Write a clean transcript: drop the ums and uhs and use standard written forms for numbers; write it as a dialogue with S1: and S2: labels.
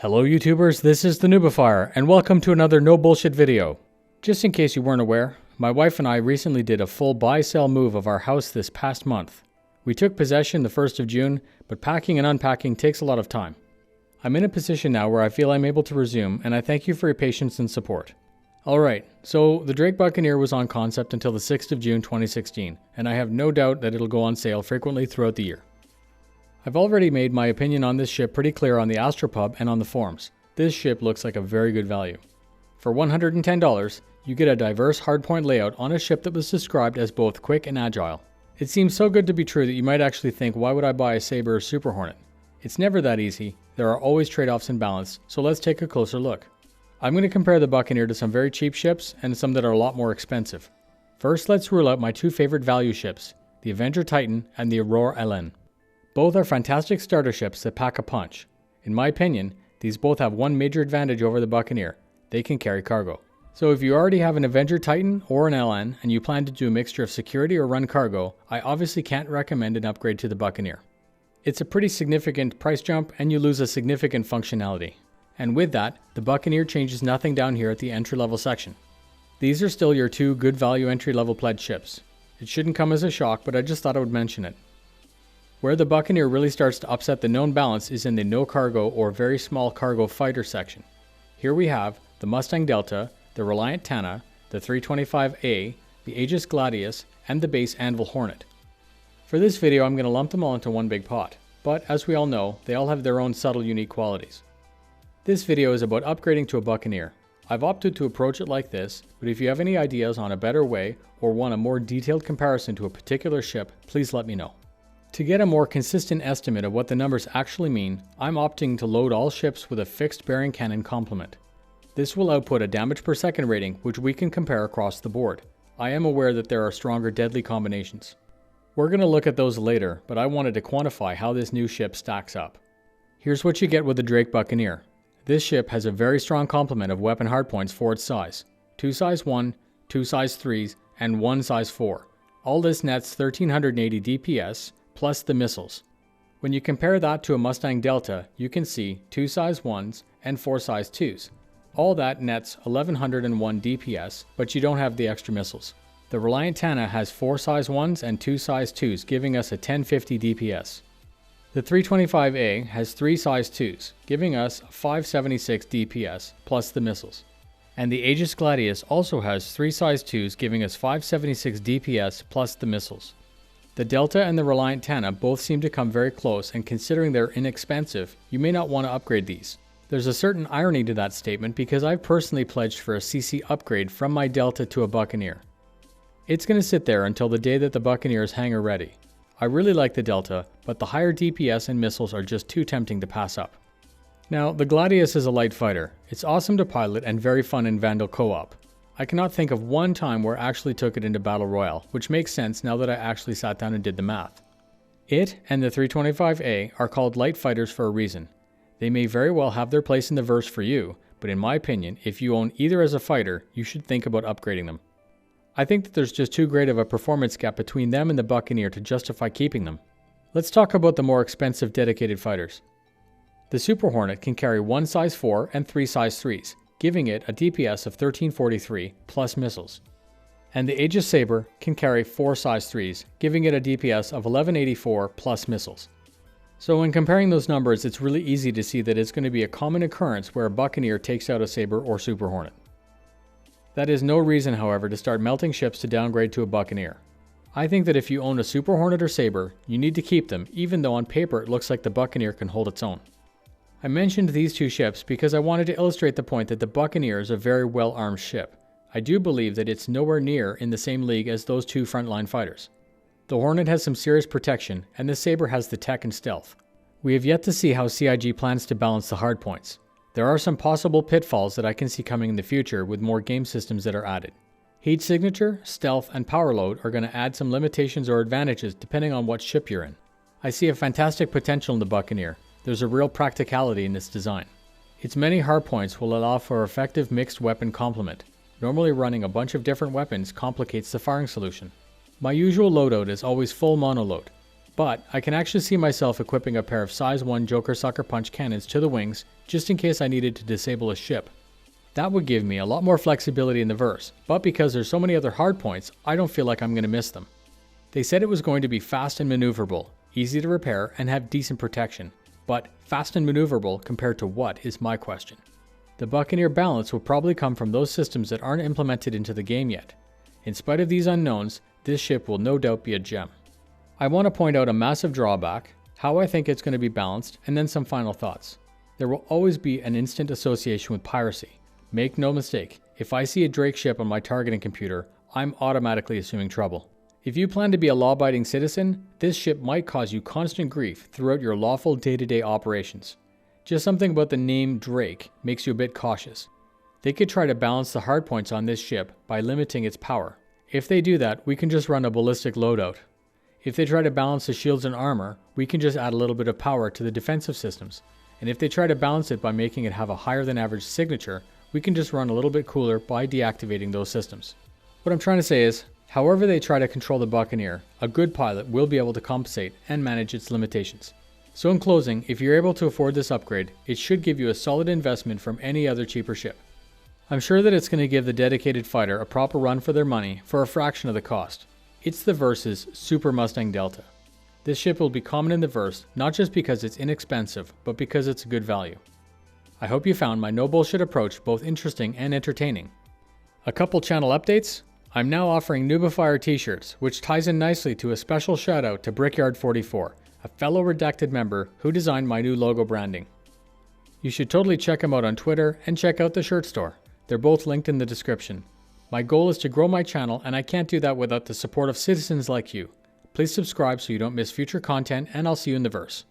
S1: Hello YouTubers, this is the Noobifier, and welcome to another no bullshit video. Just in case you weren't aware, my wife and I recently did a full buy-sell move of our house this past month. We took possession the 1st of June, but packing and unpacking takes a lot of time. I'm in a position now where I feel I'm able to resume, and I thank you for your patience and support. Alright, so the Drake Buccaneer was on concept until the 6th of June 2016, and I have no doubt that it'll go on sale frequently throughout the year. I've already made my opinion on this ship pretty clear on the Astropub and on the forums. This ship looks like a very good value. For $110, you get a diverse hardpoint layout on a ship that was described as both quick and agile. It seems so good to be true that you might actually think, why would I buy a Sabre or Super Hornet? It's never that easy, there are always trade-offs in balance, so let's take a closer look. I'm going to compare the Buccaneer to some very cheap ships and some that are a lot more expensive. First, let's rule out my two favorite value ships, the Avenger Titan and the Aurore Hélène. Both are fantastic starter ships that pack a punch. In my opinion, these both have one major advantage over the Buccaneer: they can carry cargo. So if you already have an Avenger Titan or an Hélène and you plan to do a mixture of security or run cargo, I obviously can't recommend an upgrade to the Buccaneer. It's a pretty significant price jump and you lose a significant functionality. And with that, the Buccaneer changes nothing down here at the entry-level section. These are still your two good value entry-level pledge ships. It shouldn't come as a shock, but I just thought I would mention it. Where the Buccaneer really starts to upset the known balance is in the no cargo or very small cargo fighter section. Here we have the Mustang Delta, the Reliant Tana, the 325A, the Aegis Gladius, and the base Anvil Hornet. For this video I'm going to lump them all into one big pot, but as we all know, they all have their own subtle unique qualities. This video is about upgrading to a Buccaneer. I've opted to approach it like this, but if you have any ideas on a better way or want a more detailed comparison to a particular ship, please let me know. To get a more consistent estimate of what the numbers actually mean, I'm opting to load all ships with a fixed bearing cannon complement. This will output a damage per second rating which we can compare across the board. I am aware that there are stronger deadly combinations. We're going to look at those later, but I wanted to quantify how this new ship stacks up. Here's what you get with the Drake Buccaneer. This ship has a very strong complement of weapon hardpoints for its size. 2 size 1, 2 size 3s, and 1 size 4. All this nets 1380 DPS, plus the missiles. When you compare that to a Mustang Delta, you can see 2 size 1s and 4 size 2s. All that nets 1101 DPS, but you don't have the extra missiles. The Reliant Tana has 4 size 1s and 2 size 2s, giving us a 1050 DPS. The 325A has 3 size 2s, giving us 576 DPS, plus the missiles. And the Aegis Gladius also has 3 size 2s, giving us 576 DPS, plus the missiles. The Delta and the Reliant Tana both seem to come very close, and considering they're inexpensive, you may not want to upgrade these. There's a certain irony to that statement because I've personally pledged for a CC upgrade from my Delta to a Buccaneer. It's going to sit there until the day that the Buccaneer is hangar ready. I really like the Delta, but the higher DPS and missiles are just too tempting to pass up. Now, the Gladius is a light fighter. It's awesome to pilot and very fun in Vandal co-op. I cannot think of one time where I actually took it into Battle Royale, which makes sense now that I actually sat down and did the math. It and the 325A are called light fighters for a reason. They may very well have their place in the verse for you, but in my opinion, if you own either as a fighter, you should think about upgrading them. I think that there's just too great of a performance gap between them and the Buccaneer to justify keeping them. Let's talk about the more expensive dedicated fighters. The Super Hornet can carry 1 size 4 and 3 size 3s. Giving it a DPS of 1343 plus missiles. And the Aegis Sabre can carry 4 size 3s, giving it a DPS of 1184 plus missiles. So when comparing those numbers, it's really easy to see that it's going to be a common occurrence where a Buccaneer takes out a Sabre or Super Hornet. That is no reason, however, to start melting ships to downgrade to a Buccaneer. I think that if you own a Super Hornet or Sabre, you need to keep them, even though on paper it looks like the Buccaneer can hold its own. I mentioned these two ships because I wanted to illustrate the point that the Buccaneer is a very well-armed ship. I do believe that it's nowhere near in the same league as those two frontline fighters. The Hornet has some serious protection, and the Sabre has the tech and stealth. We have yet to see how CIG plans to balance the hardpoints. There are some possible pitfalls that I can see coming in the future with more game systems that are added. Heat signature, stealth, and power load are going to add some limitations or advantages depending on what ship you're in. I see a fantastic potential in the Buccaneer. There's a real practicality in its design. Its many hardpoints will allow for effective mixed weapon complement. Normally running a bunch of different weapons complicates the firing solution. My usual loadout is always full mono load. But I can actually see myself equipping a pair of size 1 Joker Sucker Punch cannons to the wings just in case I needed to disable a ship. That would give me a lot more flexibility in the verse, but because there's so many other hardpoints, I don't feel like I'm going to miss them. They said it was going to be fast and maneuverable, easy to repair, and have decent protection. But fast and maneuverable compared to what is my question. The Buccaneer balance will probably come from those systems that aren't implemented into the game yet. In spite of these unknowns, this ship will no doubt be a gem. I want to point out a massive drawback, how I think it's going to be balanced, and then some final thoughts. There will always be an instant association with piracy. Make no mistake, if I see a Drake ship on my targeting computer, I'm automatically assuming trouble. If you plan to be a law-abiding citizen, this ship might cause you constant grief throughout your lawful day-to-day operations. Just something about the name Drake makes you a bit cautious. They could try to balance the hardpoints on this ship by limiting its power. If they do that, we can just run a ballistic loadout. If they try to balance the shields and armor, we can just add a little bit of power to the defensive systems. And if they try to balance it by making it have a higher than average signature, we can just run a little bit cooler by deactivating those systems. What I'm trying to say is, however they try to control the Buccaneer, a good pilot will be able to compensate and manage its limitations. So in closing, if you're able to afford this upgrade, it should give you a solid investment from any other cheaper ship. I'm sure that it's going to give the dedicated fighter a proper run for their money for a fraction of the cost. It's the Verse's Super Mustang Delta. This ship will be common in the Verse, not just because it's inexpensive, but because it's a good value. I hope you found my no bullshit approach both interesting and entertaining. A couple channel updates. I'm now offering Noobifier t-shirts, which ties in nicely to a special shout out to Brickyard44, a fellow redacted member who designed my new logo branding. You should totally check him out on Twitter and check out the shirt store. They're both linked in the description. My goal is to grow my channel, and I can't do that without the support of citizens like you. Please subscribe so you don't miss future content, and I'll see you in the Verse.